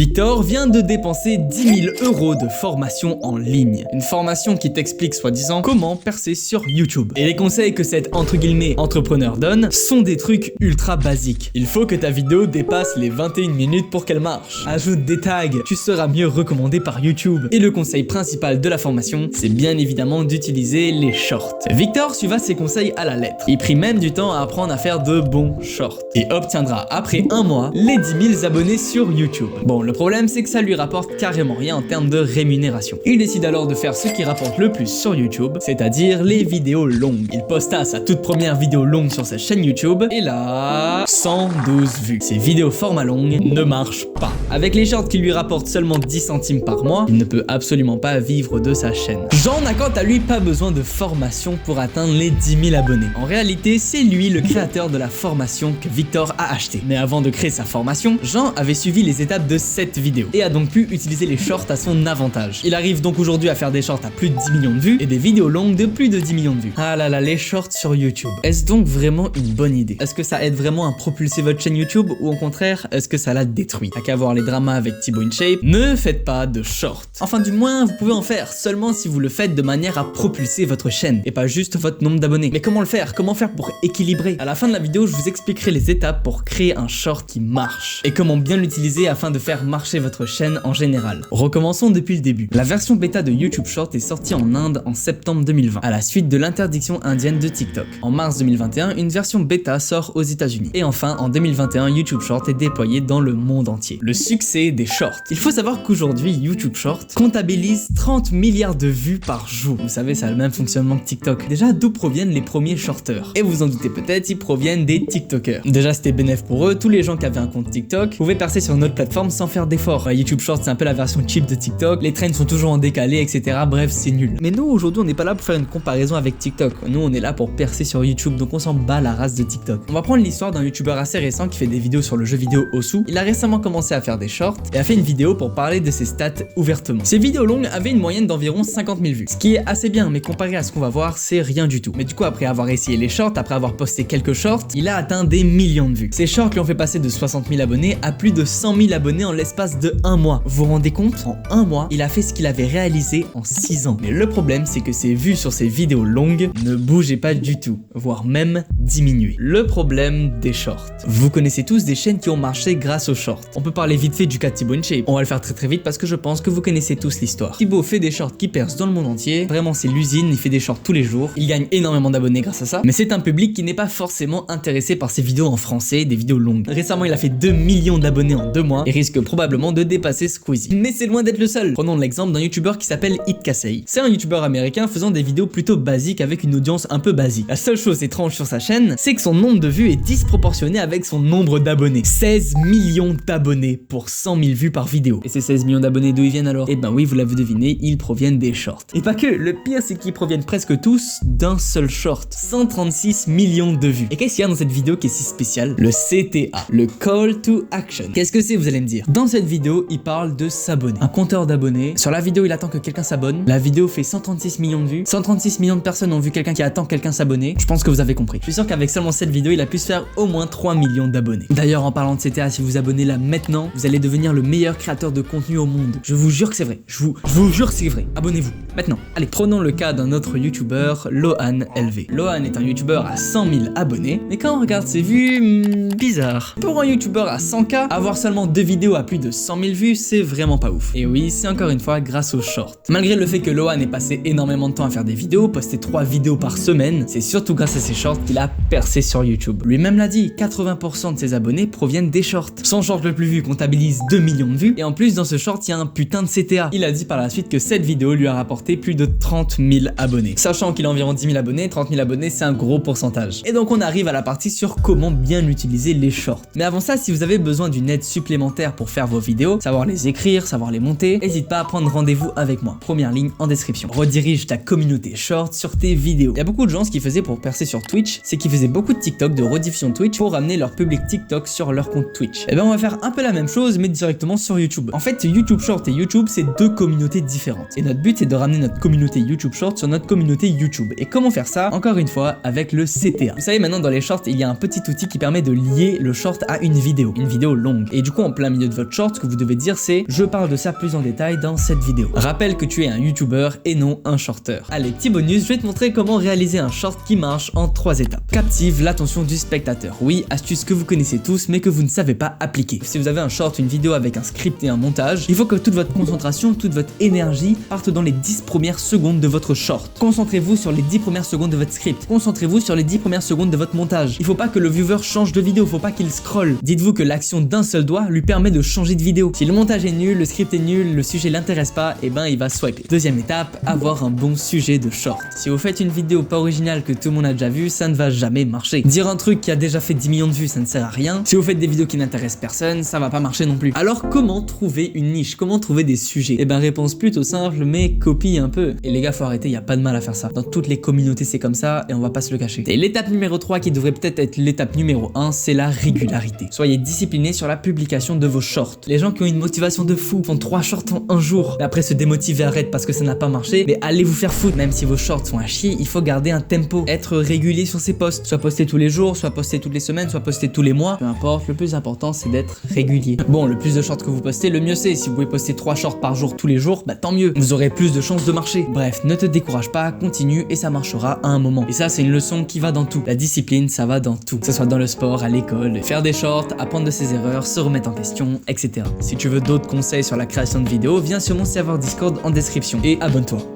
Victor vient de dépenser 10 000 € de formation en ligne. Une formation qui t'explique soi-disant comment percer sur YouTube. Et les conseils que cet entre guillemets entrepreneur donne sont des trucs ultra basiques. Il faut que ta vidéo dépasse les 21 minutes pour qu'elle marche. Ajoute des tags, tu seras mieux recommandé par YouTube. Et le conseil principal de la formation, c'est bien évidemment d'utiliser les shorts. Victor suiva ses conseils à la lettre. Il prit même du temps à apprendre à faire de bons shorts. Et obtiendra après un mois les 10 000 abonnés sur YouTube. Bon, le problème c'est que ça lui rapporte carrément rien en termes de rémunération. Il décide alors de faire ce qui rapporte le plus sur YouTube, c'est-à-dire les vidéos longues. Il posta sa toute première vidéo longue sur sa chaîne YouTube, et là, 112 vues. Ces vidéos format longue ne marchent pas. Avec les shorts qui lui rapportent seulement 10 centimes par mois, il ne peut absolument pas vivre de sa chaîne. Jean n'a quant à lui pas besoin de formation pour atteindre les 10 000 abonnés. En réalité, c'est lui le créateur de la formation que Victor a acheté. Mais avant de créer sa formation, Jean avait suivi les étapes de cette vidéo et a donc pu utiliser les shorts à son avantage. Il arrive donc aujourd'hui à faire des shorts à plus de 10 millions de vues et des vidéos longues de plus de 10 millions de vues. Ah là là, les shorts sur YouTube. Est-ce donc vraiment une bonne idée? Est-ce que ça aide vraiment à propulser votre chaîne YouTube ou au contraire, est-ce que ça la détruit? T'as qu'à voir les dramas avec Thibaut InShape, ne faites pas de shorts. Enfin du moins, vous pouvez en faire seulement si vous le faites de manière à propulser votre chaîne et pas juste votre nombre d'abonnés. Mais comment le faire? Comment faire pour équilibrer? À la fin de la vidéo, je vous expliquerai les étapes pour créer un short qui marche et comment bien l'utiliser afin de faire marcher votre chaîne en général. Recommençons depuis le début. La version bêta de YouTube Short est sortie en Inde en septembre 2020, à la suite de l'interdiction indienne de TikTok. En mars 2021, une version bêta sort aux États-Unis. Et enfin, en 2021, YouTube Short est déployé dans le monde entier. Le succès des shorts. Il faut savoir qu'aujourd'hui, YouTube Short comptabilise 30 milliards de vues par jour. Vous savez, ça a le même fonctionnement que TikTok. Déjà, d'où proviennent les premiers shorteurs? Et vous en doutez peut-être, ils proviennent des TikTokers. Déjà, c'était bénéf pour eux, tous les gens qui avaient un compte TikTok pouvaient percer sur notre plateforme sans faire d'efforts. YouTube Short, c'est un peu la version cheap de TikTok, les trends sont toujours en décalé, etc. Bref, c'est nul. Mais nous, aujourd'hui, on n'est pas là pour faire une comparaison avec TikTok. Nous, on est là pour percer sur YouTube, donc on s'en bat la race de TikTok. On va prendre l'histoire d'un YouTuber assez récent qui fait des vidéos sur le jeu vidéo Osu. Il a récemment commencé à faire des shorts et a fait une vidéo pour parler de ses stats ouvertement. Ces vidéos longues avaient une moyenne d'environ 50 000 vues, ce qui est assez bien, mais comparé à ce qu'on va voir, c'est rien du tout. Mais du coup, après avoir essayé les shorts, après avoir posté quelques shorts, il a atteint des millions de vues. Ces shorts lui ont fait passer de 60 000 abonnés à plus de 100 000 abonnés en l'espace de un mois. Vous vous rendez compte? En un mois, il a fait ce qu'il avait réalisé en 6 ans. Mais le problème, c'est que ses vues sur ces vidéos longues ne bougeaient pas du tout, voire même diminuaient. Le problème des shorts. Vous connaissez tous des chaînes qui ont marché grâce aux shorts. On peut parler vite fait du cas de Thibaut InShape. On va le faire très vite parce que je pense que vous connaissez tous l'histoire. Thibaut fait des shorts qui percent dans le monde entier. Vraiment, c'est l'usine, il fait des shorts tous les jours. Il gagne énormément d'abonnés grâce à ça. Mais c'est un public qui n'est pas forcément intéressé par ses vidéos en français, des vidéos longues. Récemment, il a fait 2 millions d'abonnés en 2 mois et risque probablement de dépasser Squeezie. Mais c'est loin d'être le seul. Prenons l'exemple d'un youtubeur qui s'appelle Itkasei. C'est un youtubeur américain faisant des vidéos plutôt basiques avec une audience un peu basique. La seule chose étrange sur sa chaîne, c'est que son nombre de vues est disproportionné avec son nombre d'abonnés. 16 millions d'abonnés pour 100 000 vues par vidéo. Et ces 16 millions d'abonnés, d'où ils viennent alors? Eh ben oui, vous l'avez deviné, ils proviennent des shorts. Et pas que, le pire c'est qu'ils proviennent presque tous d'un seul short. 136 millions de vues. Et qu'est-ce qu'il y a dans cette vidéo qui est si spécial? Le CTA, le Call to Action. Qu'est-ce que c'est, vous allez me dire? Dans cette vidéo, il parle de s'abonner. Un compteur d'abonnés. Sur la vidéo, il attend que quelqu'un s'abonne. La vidéo fait 136 millions de vues. 136 millions de personnes ont vu quelqu'un qui attend quelqu'un s'abonner. Je pense que vous avez compris. Je suis sûr qu'avec seulement cette vidéo, il a pu se faire au moins 3 millions d'abonnés. D'ailleurs, en parlant de CTA, si vous vous abonnez là maintenant, vous allez devenir le meilleur créateur de contenu au monde. Je vous jure que c'est vrai. Je vous jure que c'est vrai. Abonnez-vous. Maintenant. Allez, prenons le cas d'un autre youtubeur, Lohan LV. Lohan est un youtubeur à 100 000 abonnés, mais quand on regarde ses vues, bizarre. Pour un youtubeur à 100K, avoir seulement 2 vidéos à plus de 100 000 vues, c'est vraiment pas ouf. Et oui, c'est encore une fois grâce aux shorts. Malgré le fait que Lohan ait passé énormément de temps à faire des vidéos, poster 3 vidéos par semaine, c'est surtout grâce à ses shorts qu'il a percé sur YouTube. Lui-même l'a dit, 80% de ses abonnés proviennent des shorts. Son short le plus vu comptabilise 2 millions de vues, et en plus dans ce short, il y a un putain de CTA. Il a dit par la suite que cette vidéo lui a rapporté plus de 30 000 abonnés. Sachant qu'il a environ 10 000 abonnés, 30 000 abonnés c'est un gros pourcentage. Et donc on arrive à la partie sur comment bien utiliser les shorts. Mais avant ça, si vous avez besoin d'une aide supplémentaire pour faire vos vidéos, savoir les écrire, savoir les monter, n'hésite pas à prendre rendez-vous avec moi. Première ligne en description. Redirige ta communauté short sur tes vidéos. Il y a beaucoup de gens, ce qu'ils faisaient pour percer sur Twitch, c'est qu'ils faisaient beaucoup de TikTok, de rediffusion Twitch pour ramener leur public TikTok sur leur compte Twitch. Et ben on va faire un peu la même chose mais directement sur YouTube. En fait, YouTube Short et YouTube, c'est 2 communautés différentes. Et notre but c'est de ramener notre communauté YouTube Short sur notre communauté YouTube. Et comment faire ça? Encore une fois, avec le CTA. Vous savez, maintenant dans les shorts, il y a un petit outil qui permet de lier le short à une vidéo longue. Et du coup, en plein milieu de votre votre short, ce que vous devez dire c'est « Je parle de ça plus en détail dans cette vidéo ». Rappelle que tu es un YouTuber et non un shorter. Allez, petit bonus, je vais te montrer comment réaliser un short qui marche en 3 étapes. Captive l'attention du spectateur. Oui, astuce que vous connaissez tous mais que vous ne savez pas appliquer. Si vous avez un short, une vidéo avec un script et un montage, il faut que toute votre concentration, toute votre énergie parte dans les 10 premières secondes de votre short. Concentrez-vous sur les 10 premières secondes de votre script. Concentrez-vous sur les 10 premières secondes de votre montage. Il faut pas que le viewer change de vidéo, faut pas qu'il scrolle. Dites-vous que l'action d'un seul doigt lui permet de changer de vidéo. Si le montage est nul, le script est nul, le sujet l'intéresse pas, et ben il va swiper. Deuxième étape, avoir un bon sujet de short. Si vous faites une vidéo pas originale que tout le monde a déjà vue, ça ne va jamais marcher. Dire un truc qui a déjà fait 10 millions de vues, ça ne sert à rien. Si vous faites des vidéos qui n'intéressent personne, ça va pas marcher non plus. Alors comment trouver une niche? Comment trouver des sujets? Eh ben réponse plutôt simple, mais copie un peu. Et les gars, faut arrêter, y a pas de mal à faire ça. Dans toutes les communautés c'est comme ça et on va pas se le cacher. Et l'étape numéro 3 qui devrait peut-être être l'étape numéro 1, c'est la régularité. Soyez disciplinés sur la publication de vos shorts. Les gens qui ont une motivation de fou font 3 shorts en un jour. Et après se démotiver, arrêtent parce que ça n'a pas marché. Mais allez vous faire foutre. Même si vos shorts sont à chier, il faut garder un tempo. Être régulier sur ses posts. Soit poster tous les jours, soit poster toutes les semaines, soit poster tous les mois. Peu importe, le plus important c'est d'être régulier. Bon, le plus de shorts que vous postez, le mieux c'est. Si vous pouvez poster 3 shorts par jour tous les jours, bah tant mieux. Vous aurez plus de chances de marcher. Bref, ne te décourage pas, continue et ça marchera à un moment. Et ça c'est une leçon qui va dans tout. La discipline, ça va dans tout. Que ce soit dans le sport, à l'école, faire des shorts, apprendre de ses erreurs, se remettre en question, etc. Si tu veux d'autres conseils sur la création de vidéos, viens sur mon serveur Discord en description et abonne-toi.